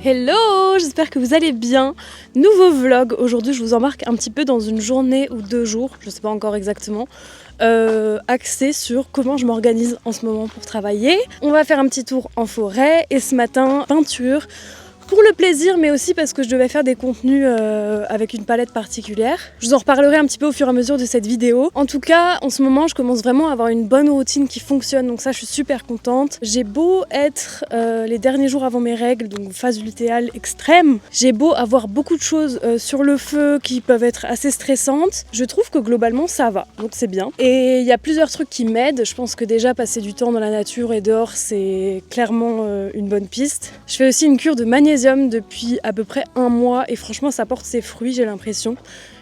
Hello, j'espère que vous allez bien. Nouveau vlog, aujourd'hui je vous embarque un petit peu dans une journée ou 2 jours, je sais pas encore exactement, axé sur comment je m'organise en ce moment pour travailler. On va faire un petit tour en forêt et ce matin, peinture. Pour le plaisir, mais aussi parce que je devais faire des contenus avec une palette particulière. Je vous en reparlerai un petit peu au fur et à mesure de cette vidéo. En tout cas, en ce moment, je commence vraiment à avoir une bonne routine qui fonctionne, donc ça, je suis super contente. J'ai beau être les derniers jours avant mes règles, donc phase lutéale extrême, j'ai beau avoir beaucoup de choses sur le feu qui peuvent être assez stressantes, je trouve que globalement, ça va, donc c'est bien. Et il y a plusieurs trucs qui m'aident. Je pense que déjà, passer du temps dans la nature et dehors, c'est clairement une bonne piste. Je fais aussi une cure de magnésium depuis à peu près 1 mois et franchement ça porte ses fruits, j'ai l'impression.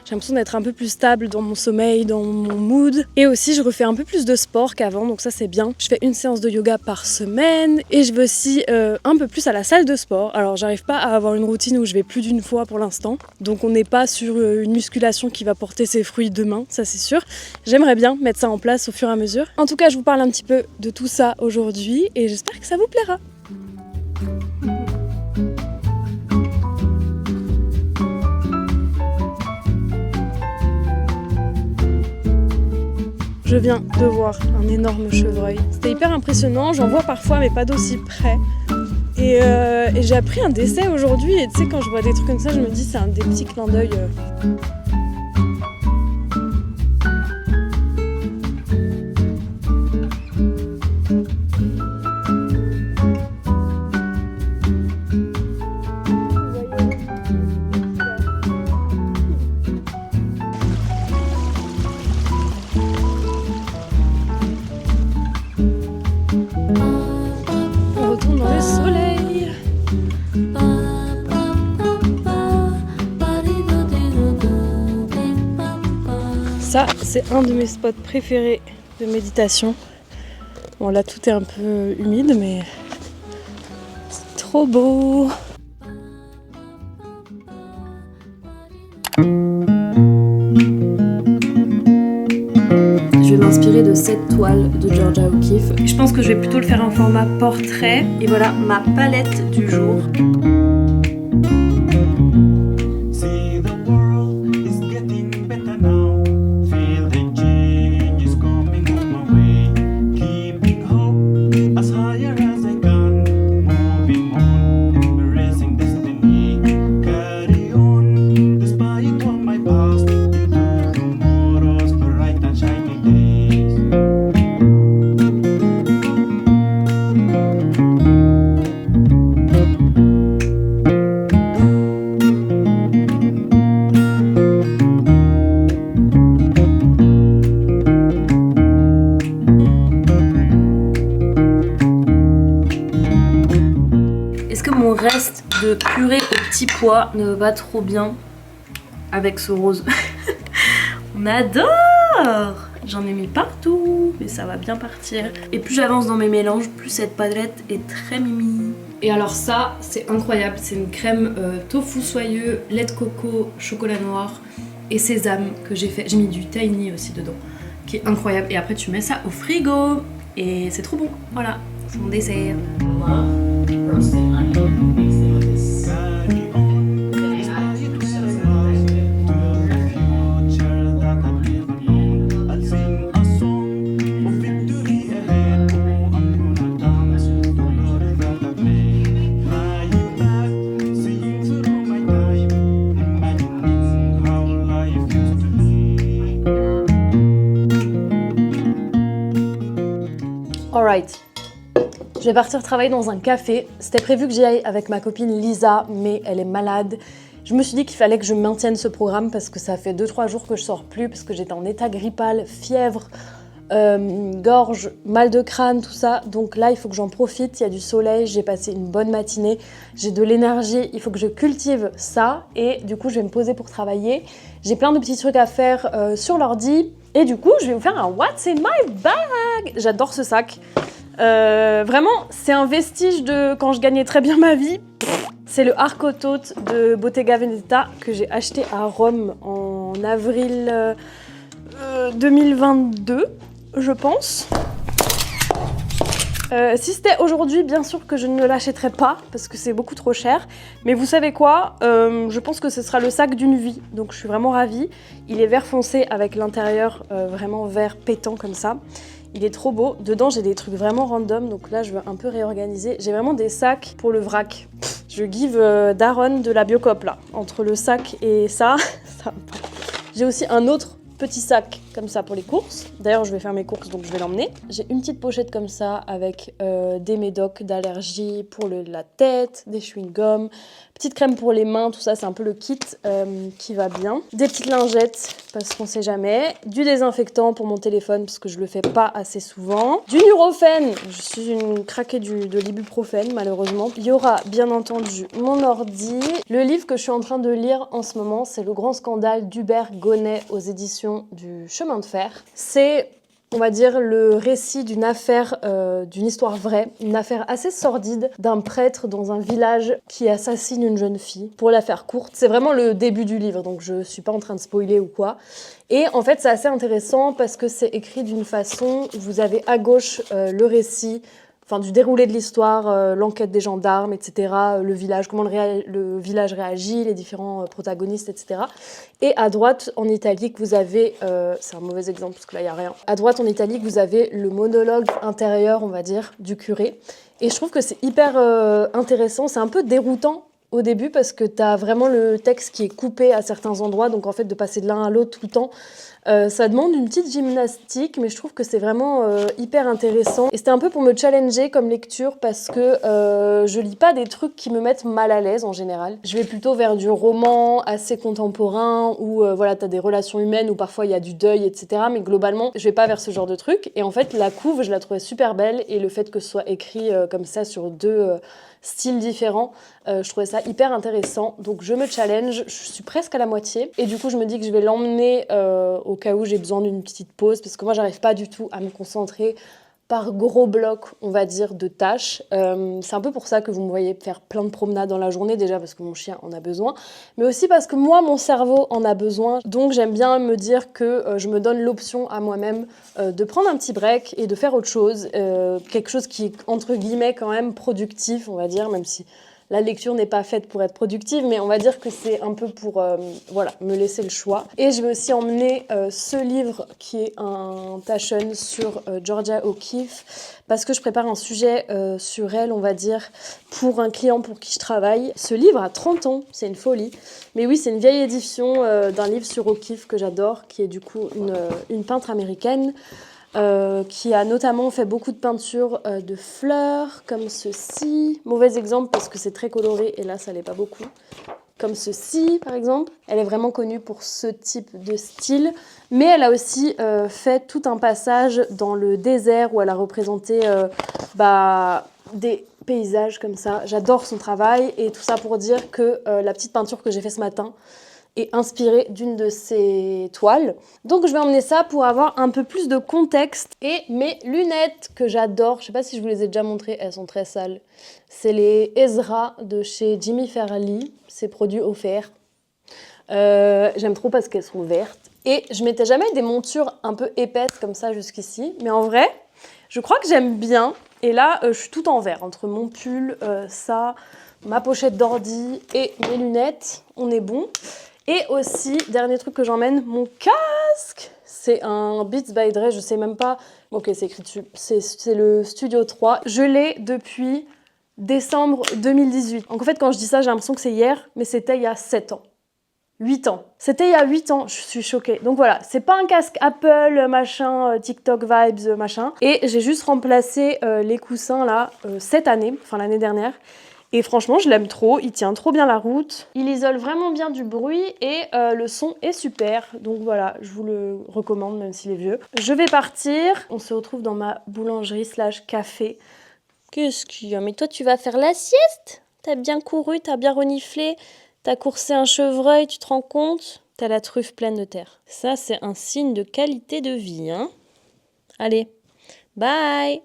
J'ai l'impression d'être un peu plus stable dans mon sommeil, dans mon mood. Et aussi je refais un peu plus de sport qu'avant, donc ça c'est bien. Je fais une séance de yoga par semaine et je vais aussi un peu plus à la salle de sport. Alors j'arrive pas à avoir une routine où je vais plus d'une fois pour l'instant. Donc on n'est pas sur une musculation qui va porter ses fruits demain, ça c'est sûr. J'aimerais bien mettre ça en place au fur et à mesure. En tout cas je vous parle un petit peu de tout ça aujourd'hui et j'espère que ça vous plaira. Je viens de voir un énorme chevreuil. C'était hyper impressionnant, j'en vois parfois mais pas d'aussi près. Et j'ai appris un décès aujourd'hui et tu sais quand je vois des trucs comme ça je me dis c'est un des petits clins d'œil. Ça, c'est un de mes spots préférés de méditation. Bon, là, tout est un peu humide, mais c'est trop beau. Je vais m'inspirer de cette toile de Georgia O'Keeffe. Je pense que je vais plutôt le faire en format portrait. Et voilà ma palette du jour. Reste de purée au petit pois ne va trop bien avec ce rose. On adore! J'en ai mis partout, mais ça va bien partir. Et plus j'avance dans mes mélanges, plus cette palette est très mimi. Et alors ça, c'est incroyable. C'est une crème tofu soyeux, lait de coco, chocolat noir et sésame que j'ai fait. J'ai mis du tahini aussi dedans, qui est incroyable. Et après tu mets ça au frigo et c'est trop bon. Voilà, c'est mon dessert. Alright, je vais partir travailler dans un café. C'était prévu que j'y aille avec ma copine Lisa, mais elle est malade. Je me suis dit qu'il fallait que je maintienne ce programme parce que ça fait 2-3 jours que je sors plus, parce que j'étais en état grippal, fièvre, gorge, mal de crâne, tout ça. Donc là, il faut que j'en profite, il y a du soleil, j'ai passé une bonne matinée, j'ai de l'énergie, il faut que je cultive ça. Et du coup, je vais me poser pour travailler. J'ai plein de petits trucs à faire sur l'ordi. Et du coup, je vais vous faire un What's in my bag. J'adore ce sac. Vraiment, c'est un vestige de quand je gagnais très bien ma vie. C'est le Arco Tote de Bottega Veneta que j'ai acheté à Rome en avril 2022, je pense. Si c'était aujourd'hui, bien sûr que je ne l'achèterais pas parce que c'est beaucoup trop cher. Mais vous savez quoi? Je pense que ce sera le sac d'une vie. Donc je suis vraiment ravie. Il est vert foncé avec l'intérieur vraiment vert pétant comme ça. Il est trop beau. Dedans, j'ai des trucs vraiment random. Donc là, je veux un peu réorganiser. J'ai vraiment des sacs pour le vrac. Je give Daron de la Biocoop là. Entre le sac et ça, ça va pas. J'ai aussi un autre petit sac comme ça pour les courses. D'ailleurs, je vais faire mes courses, donc je vais l'emmener. J'ai une petite pochette comme ça avec des médocs d'allergie pour la tête, des chewing-gums, petite crème pour les mains, tout ça, c'est un peu le kit qui va bien. Des petites lingettes, parce qu'on sait jamais. Du désinfectant pour mon téléphone, parce que je le fais pas assez souvent. Du Nurofen, je suis une craquée de l'ibuprofène, malheureusement. Il y aura, bien entendu, mon ordi. Le livre que je suis en train de lire en ce moment, c'est Le grand scandale d'Hubert Gonnet aux éditions du Chemin de Fer. C'est, on va dire, le récit d'une affaire, d'une histoire vraie, une affaire assez sordide d'un prêtre dans un village qui assassine une jeune fille. Pour la faire courte, c'est vraiment le début du livre, donc je suis pas en train de spoiler ou quoi. Et en fait, c'est assez intéressant parce que c'est écrit d'une façon où vous avez à gauche le récit, enfin du déroulé de l'histoire, l'enquête des gendarmes, etc., le village, comment le village réagit, les différents protagonistes, etc. Et à droite, en italique, vous avez, c'est un mauvais exemple parce que là, il n'y a rien. À droite, en italique, vous avez le monologue intérieur, on va dire, du curé. Et je trouve que c'est hyper intéressant, c'est un peu déroutant au début parce que tu as vraiment le texte qui est coupé à certains endroits, donc en fait, de passer de l'un à l'autre tout le temps, ça demande une petite gymnastique, mais je trouve que c'est vraiment hyper intéressant. Et c'était un peu pour me challenger comme lecture parce que je lis pas des trucs qui me mettent mal à l'aise en général. Je vais plutôt vers du roman assez contemporain où voilà, t'as des relations humaines où parfois il y a du deuil, etc. Mais globalement, je vais pas vers ce genre de truc. Et en fait, la couve, je la trouvais super belle et le fait que ce soit écrit comme ça sur deux styles différents, je trouvais ça hyper intéressant. Donc je me challenge, je suis presque à la moitié. Et du coup, je me dis que je vais l'emmener au cas où j'ai besoin d'une petite pause, parce que moi, j'arrive pas du tout à me concentrer par gros blocs, on va dire, de tâches. C'est un peu pour ça que vous me voyez faire plein de promenades dans la journée, déjà parce que mon chien en a besoin, mais aussi parce que moi, mon cerveau en a besoin. Donc j'aime bien me dire que je me donne l'option à moi-même de prendre un petit break et de faire autre chose, quelque chose qui est, entre guillemets, quand même productif, on va dire, même si la lecture n'est pas faite pour être productive, mais on va dire que c'est un peu pour voilà, me laisser le choix. Et je vais aussi emmener ce livre qui est un tachon sur Georgia O'Keeffe, parce que je prépare un sujet sur elle, on va dire, pour un client pour qui je travaille. Ce livre a 30 ans, c'est une folie. Mais oui, c'est une vieille édition d'un livre sur O'Keeffe que j'adore, qui est du coup une peintre américaine. Qui a notamment fait beaucoup de peintures de fleurs, comme ceci. Mauvais exemple parce que c'est très coloré et là ça l'est pas beaucoup. Comme ceci par exemple. Elle est vraiment connue pour ce type de style. Mais elle a aussi fait tout un passage dans le désert où elle a représenté des paysages comme ça. J'adore son travail et tout ça pour dire que la petite peinture que j'ai fait ce matin est inspirée d'une de ses toiles. Donc je vais emmener ça pour avoir un peu plus de contexte. Et mes lunettes que j'adore, je sais pas si je vous les ai déjà montrées, elles sont très sales. C'est les Ezra de chez Jimmy Fairley, c'est produit offert. J'aime trop parce qu'elles sont vertes. Et je mettais jamais des montures un peu épaisses comme ça jusqu'ici, mais en vrai, je crois que j'aime bien. Et là, je suis tout en vert, entre mon pull, ça, ma pochette d'ordi et mes lunettes, on est bon. Et aussi, dernier truc que j'emmène, mon casque. C'est un Beats by Dre, je sais même pas. Ok, c'est écrit dessus. C'est le Studio 3. Je l'ai depuis décembre 2018. Donc en fait, quand je dis ça, j'ai l'impression que c'est hier, mais c'était il y a 7 ans. 8 ans. C'était il y a 8 ans, je suis choquée. Donc voilà, c'est pas un casque Apple, machin, TikTok vibes, machin. Et j'ai juste remplacé les coussins là, cette année, enfin l'année dernière. Et franchement, je l'aime trop, il tient trop bien la route. Il isole vraiment bien du bruit et le son est super. Donc voilà, je vous le recommande même s'il est vieux. Je vais partir. On se retrouve dans ma boulangerie / café. Qu'est-ce qu'il y a? Mais toi, tu vas faire la sieste? T'as bien couru, t'as bien reniflé, t'as coursé un chevreuil, tu te rends compte? T'as la truffe pleine de terre. Ça, c'est un signe de qualité de vie, hein? Allez, bye!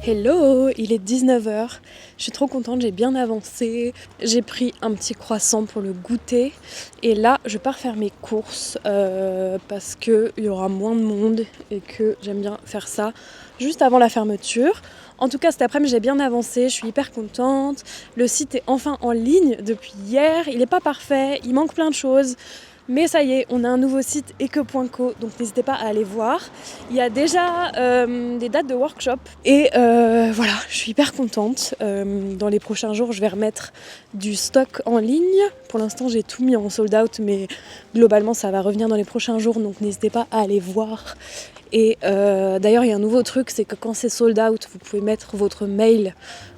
Hello, il est 19h, je suis trop contente, j'ai bien avancé, j'ai pris un petit croissant pour le goûter et là je pars faire mes courses parce qu'il y aura moins de monde et que j'aime bien faire ça juste avant la fermeture. En tout cas cet après-midi j'ai bien avancé, je suis hyper contente, le site est enfin en ligne depuis hier, il n'est pas parfait, il manque plein de choses. Mais ça y est, on a un nouveau site eke.co, donc n'hésitez pas à aller voir. Il y a déjà des dates de workshop et voilà, je suis hyper contente. Dans les prochains jours, je vais remettre du stock en ligne. Pour l'instant, j'ai tout mis en sold out, mais globalement, ça va revenir dans les prochains jours, donc n'hésitez pas à aller voir. Et d'ailleurs, il y a un nouveau truc, c'est que quand c'est sold out, vous pouvez mettre votre mail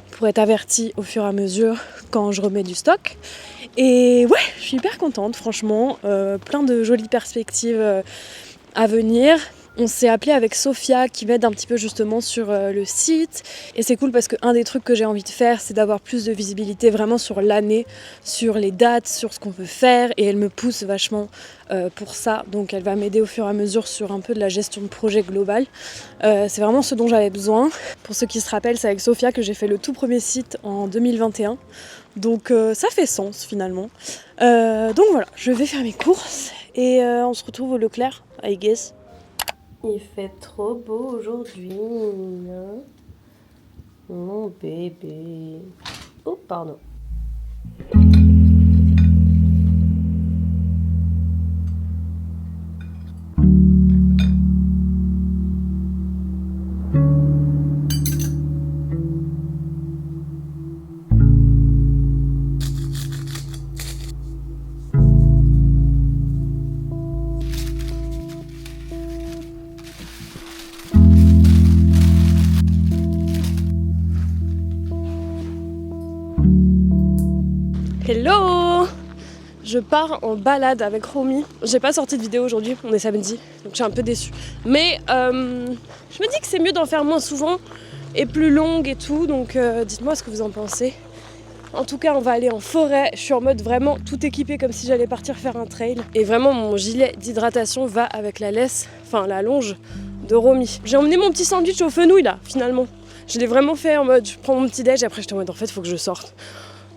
pour être averti au fur et à mesure quand je remets du stock. Et ouais, je suis hyper contente, franchement, plein de jolies perspectives à venir. On s'est appelé avec Sophia qui m'aide un petit peu justement sur le site et c'est cool parce qu'un des trucs que j'ai envie de faire c'est d'avoir plus de visibilité vraiment sur l'année, sur les dates, sur ce qu'on peut faire et elle me pousse vachement pour ça, donc elle va m'aider au fur et à mesure sur un peu de la gestion de projet global. C'est vraiment ce dont j'avais besoin. Pour ceux qui se rappellent, c'est avec Sophia que j'ai fait le tout premier site en 2021. Donc ça fait sens finalement. Donc voilà, je vais faire mes courses et on se retrouve au Leclerc, I guess. Il fait trop beau aujourd'hui, hein, mon bébé. Oh, pardon. Hello! Je pars en balade avec Romy. J'ai pas sorti de vidéo aujourd'hui, on est samedi, donc je suis un peu déçue. Mais je me dis que c'est mieux d'en faire moins souvent et plus longue et tout, donc dites-moi ce que vous en pensez. En tout cas, on va aller en forêt. Je suis en mode vraiment tout équipé comme si j'allais partir faire un trail. Et vraiment, mon gilet d'hydratation va avec la laisse, enfin la longe de Romy. J'ai emmené mon petit sandwich au fenouil là, finalement. Je l'ai vraiment fait en mode, je prends mon petit déj et après j'étais en mode en fait, faut que je sorte.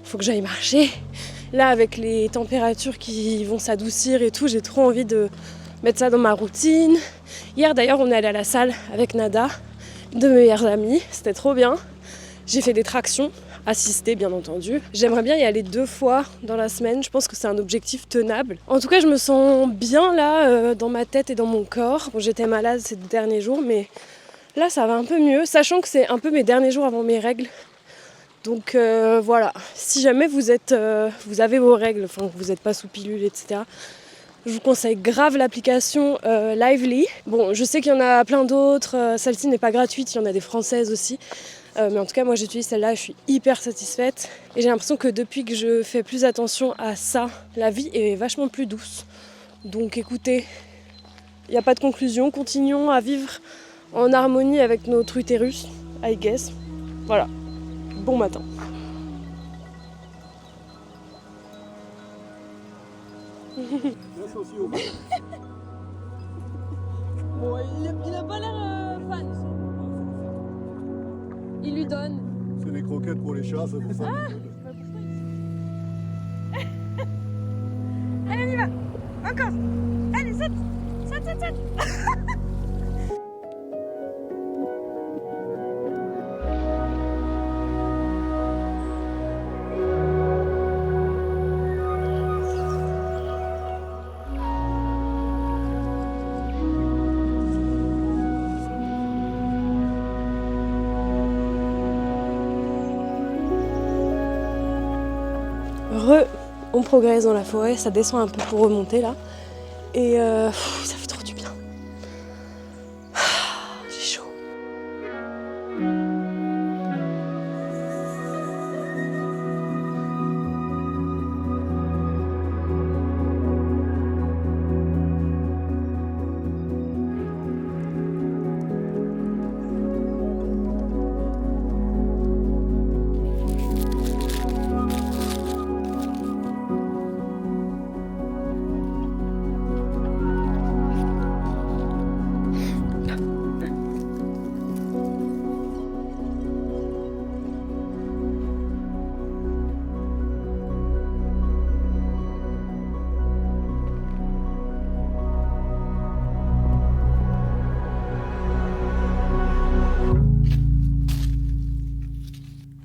Faut que j'aille marcher. Là, avec les températures qui vont s'adoucir et tout, j'ai trop envie de mettre ça dans ma routine. Hier d'ailleurs, on est allé à la salle avec Nada, de mes meilleures amies. C'était trop bien. J'ai fait des tractions, assistées bien entendu. J'aimerais bien y aller 2 fois dans la semaine. Je pense que c'est un objectif tenable. En tout cas, je me sens bien là, dans ma tête et dans mon corps. Bon, j'étais malade ces derniers jours, mais là, ça va un peu mieux. Sachant que c'est un peu mes derniers jours avant mes règles. Donc voilà, si jamais vous avez vos règles, enfin que vous n'êtes pas sous pilule, etc., je vous conseille grave l'application Lively. Bon, je sais qu'il y en a plein d'autres, celle-ci n'est pas gratuite, il y en a des françaises aussi. Mais en tout cas, moi j'utilise celle-là, je suis hyper satisfaite. Et j'ai l'impression que depuis que je fais plus attention à ça, la vie est vachement plus douce. Donc écoutez, il n'y a pas de conclusion, continuons à vivre en harmonie avec notre utérus, I guess. Voilà. Bon matin. Bon, il a pas l'air fan. Il lui donne. C'est des croquettes pour les chats, c'est pour ça. Allez, on y va. Encore. Allez, saute. Saute, saute, saute. On progresse dans la forêt, ça descend un peu pour remonter là. Et ça fait trop du bien. J'ai chaud.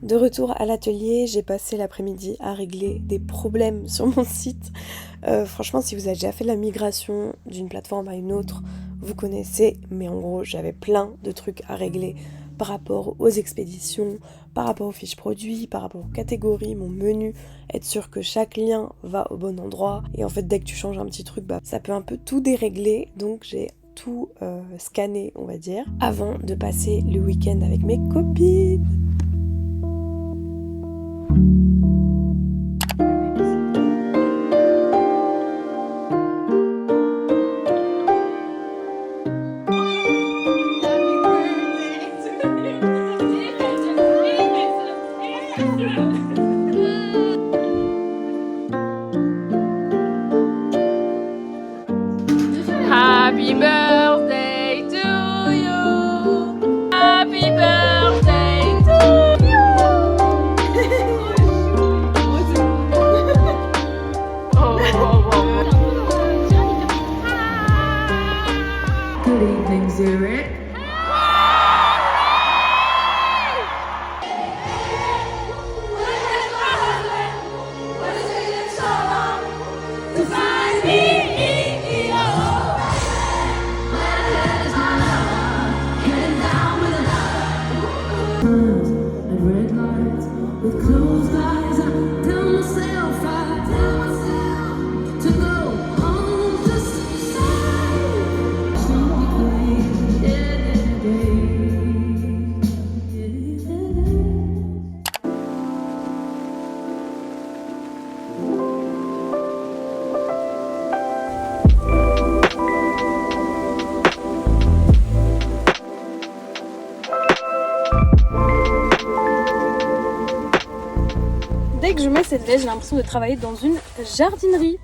De retour à l'atelier, j'ai passé l'après-midi à régler des problèmes sur mon site. Franchement, si vous avez déjà fait la migration d'une plateforme à une autre, vous connaissez, mais en gros, j'avais plein de trucs à régler par rapport aux expéditions, par rapport aux fiches produits, par rapport aux catégories, mon menu, être sûr que chaque lien va au bon endroit. Et en fait, dès que tu changes un petit truc, ça peut un peu tout dérégler. Donc j'ai tout scanné, on va dire, avant de passer le week-end avec mes copines. Happy birthday to you. Happy birthday to you. Good evening, Zurich. Dès que je mets cette veste, j'ai l'impression de travailler dans une jardinerie.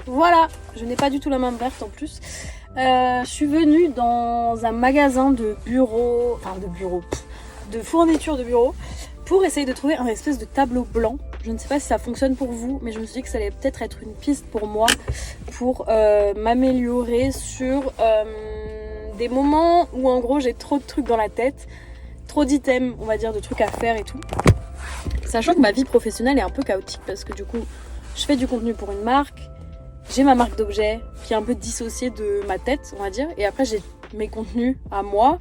Voilà, je n'ai pas du tout la main verte en plus. Je suis venue dans un magasin de de fourniture de bureau pour essayer de trouver un espèce de tableau blanc. Je ne sais pas si ça fonctionne pour vous, mais je me suis dit que ça allait peut-être être une piste pour moi pour m'améliorer sur des moments où en gros j'ai trop de trucs dans la tête, trop d'items, on va dire, de trucs à faire et tout. Sachant que ma vie professionnelle est un peu chaotique parce que du coup, je fais du contenu pour une marque, j'ai ma marque d'objets qui est un peu dissociée de ma tête, on va dire, et après j'ai mes contenus à moi,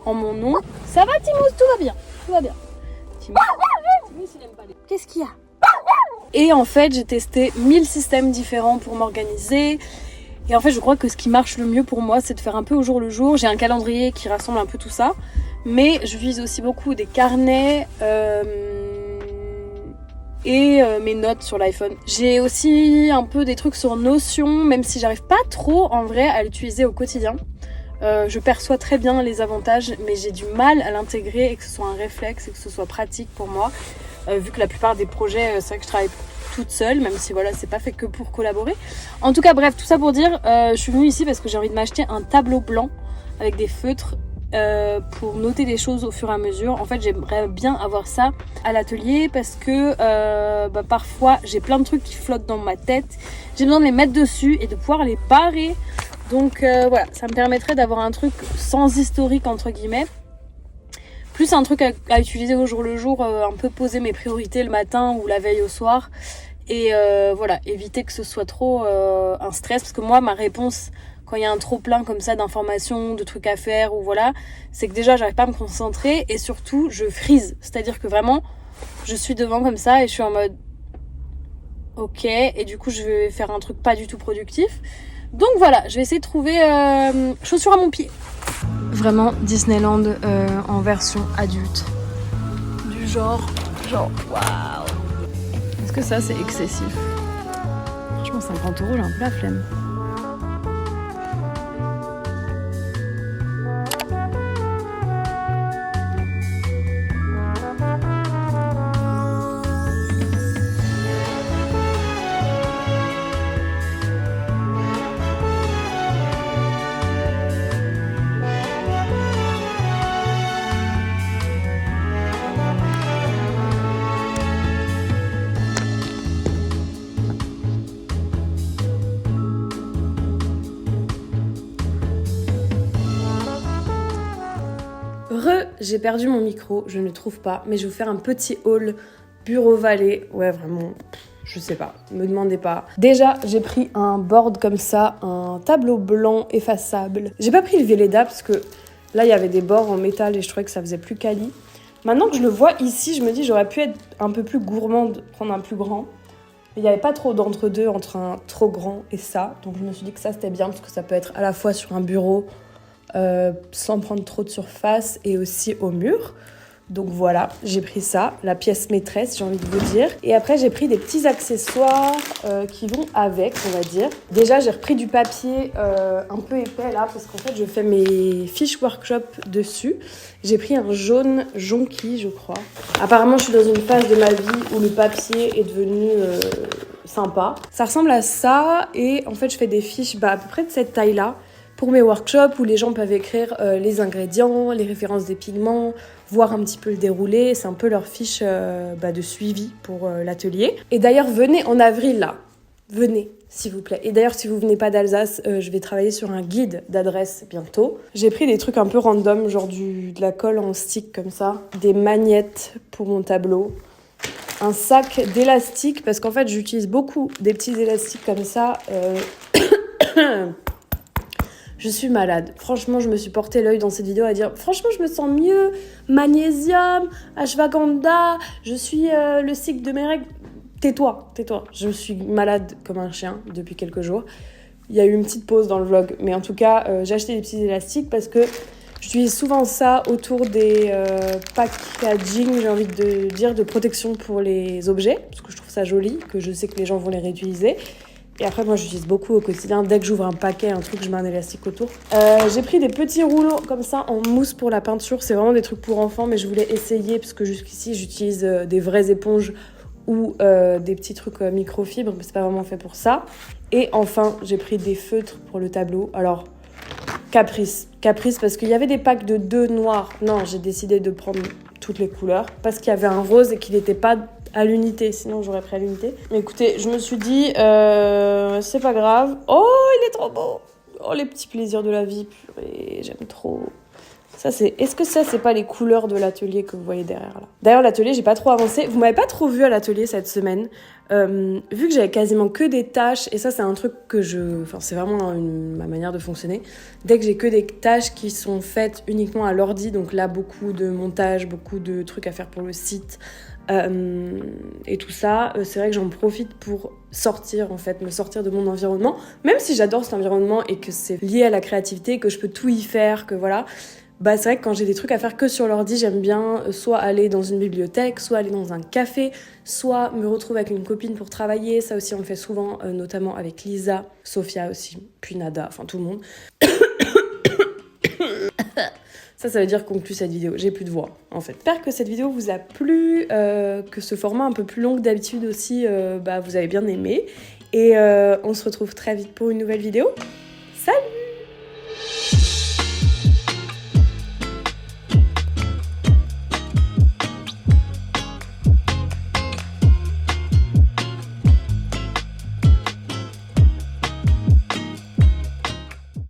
en mon nom. Ça va Timos, tout va bien, tout va bien. Timos, il aime pas les... Qu'est-ce qu'il y a? Et en fait, j'ai testé 1000 systèmes différents pour m'organiser. Et en fait, je crois que ce qui marche le mieux pour moi, c'est de faire un peu au jour le jour. J'ai un calendrier qui rassemble un peu tout ça, mais je vise aussi beaucoup des carnets et mes notes sur l'iPhone. J'ai aussi un peu des trucs sur Notion, même si j'arrive pas trop en vrai à l'utiliser au quotidien. Je perçois très bien les avantages, mais j'ai du mal à l'intégrer et que ce soit un réflexe et que ce soit pratique pour moi. Vu que la plupart des projets, c'est vrai que je travaille toute seule, même si voilà, c'est pas fait que pour collaborer. En tout cas, bref, tout ça pour dire, je suis venue ici parce que j'ai envie de m'acheter un tableau blanc avec des feutres pour noter des choses au fur et à mesure. En fait, j'aimerais bien avoir ça à l'atelier parce que parfois j'ai plein de trucs qui flottent dans ma tête. J'ai besoin de les mettre dessus et de pouvoir les barrer. Donc voilà, ça me permettrait d'avoir un truc sans historique entre guillemets. Plus un truc à utiliser au jour le jour, un peu poser mes priorités le matin ou la veille au soir. Et voilà, éviter que ce soit trop un stress. Parce que moi, ma réponse, quand il y a un trop plein comme ça d'informations, de trucs à faire, ou voilà, c'est que déjà, j'arrive pas à me concentrer. Et surtout, je freeze. C'est-à-dire que vraiment, je suis devant comme ça et je suis en mode... Ok, et du coup, je vais faire un truc pas du tout productif. Donc voilà, je vais essayer de trouver chaussures à mon pied. Vraiment Disneyland en version adulte. Du genre waouh. Est-ce que ça c'est excessif? Franchement 50 €, j'ai un peu la flemme. J'ai perdu mon micro, je ne le trouve pas, mais je vais vous faire un petit haul bureau vallée. Ouais, vraiment, je sais pas, me demandez pas. Déjà, j'ai pris un board comme ça, un tableau blanc effaçable. J'ai pas pris le Velleda parce que là, il y avait des bords en métal et je trouvais que ça faisait plus quali. Maintenant que je le vois ici, je me dis j'aurais pu être un peu plus gourmande, prendre un plus grand. Il n'y avait pas trop d'entre-deux entre un trop grand et ça. Donc je me suis dit que ça c'était bien parce que ça peut être à la fois sur un bureau sans prendre trop de surface et aussi au mur. Donc voilà, j'ai pris ça, la pièce maîtresse, j'ai envie de vous dire. Et après, j'ai pris des petits accessoires qui vont avec, on va dire. Déjà, j'ai repris du papier un peu épais là, parce qu'en fait, je fais mes fiches workshop dessus. J'ai pris un jaune jonquille, je crois. Apparemment, je suis dans une phase de ma vie où le papier est devenu sympa. Ça ressemble à ça, et en fait, je fais des fiches à peu près de cette taille-là, pour mes workshops où les gens peuvent écrire les ingrédients, les références des pigments, voir un petit peu le déroulé. C'est un peu leur fiche de suivi pour l'atelier. Et d'ailleurs, venez en avril là. Venez, s'il vous plaît. Et d'ailleurs, si vous venez pas d'Alsace, je vais travailler sur un guide d'adresse bientôt. J'ai pris des trucs un peu random, genre de la colle en stick comme ça, des magnettes pour mon tableau, un sac d'élastique, parce qu'en fait, j'utilise beaucoup des petits élastiques comme ça. Je suis malade. Franchement, je me suis porté l'œil dans cette vidéo à dire franchement, je me sens mieux. Magnésium, ashwagandha, je suis le cycle de mes règles. Tais-toi. Je suis malade comme un chien depuis quelques jours. Il y a eu une petite pause dans le vlog, mais en tout cas, j'ai acheté des petits élastiques parce que j'utilise souvent ça autour des packaging, j'ai envie de dire, de protection pour les objets, parce que je trouve ça joli, que je sais que les gens vont les réutiliser. Et après, moi, j'utilise beaucoup au quotidien. Dès que j'ouvre un paquet, un truc, je mets un élastique autour. J'ai pris des petits rouleaux comme ça en mousse pour la peinture. C'est vraiment des trucs pour enfants, mais je voulais essayer parce que jusqu'ici, j'utilise des vraies éponges ou des petits trucs microfibres, mais c'est pas vraiment fait pour ça. Et enfin, j'ai pris des feutres pour le tableau. Alors, caprice parce qu'il y avait des packs de 2 noirs. Non, j'ai décidé de prendre toutes les couleurs parce qu'il y avait un rose et qu'il n'était pas à l'unité, sinon j'aurais pris à l'unité. Mais écoutez, je me suis dit, c'est pas grave. Oh, il est trop beau. Oh, les petits plaisirs de la vie, purée, j'aime trop. Est-ce que ça, c'est pas les couleurs de l'atelier que vous voyez derrière là? D'ailleurs, l'atelier, j'ai pas trop avancé. Vous m'avez pas trop vu à l'atelier cette semaine. Vu que j'avais quasiment que des tâches, et ça, c'est un truc que c'est vraiment ma manière de fonctionner. Dès que j'ai que des tâches qui sont faites uniquement à l'ordi, donc là, beaucoup de montage, beaucoup de trucs à faire pour le site, et tout ça, c'est vrai que j'en profite pour sortir, en fait, me sortir de mon environnement. Même si j'adore cet environnement et que c'est lié à la créativité, que je peux tout y faire, que voilà... c'est vrai que quand j'ai des trucs à faire que sur l'ordi, j'aime bien soit aller dans une bibliothèque, soit aller dans un café, soit me retrouver avec une copine pour travailler. Ça aussi, on le fait souvent, notamment avec Lisa, Sophia aussi, puis Nada, enfin tout le monde. Ça veut dire conclure cette vidéo. J'ai plus de voix, en fait. J'espère que cette vidéo vous a plu, que ce format un peu plus long que d'habitude aussi, vous avez bien aimé. Et on se retrouve très vite pour une nouvelle vidéo. Salut!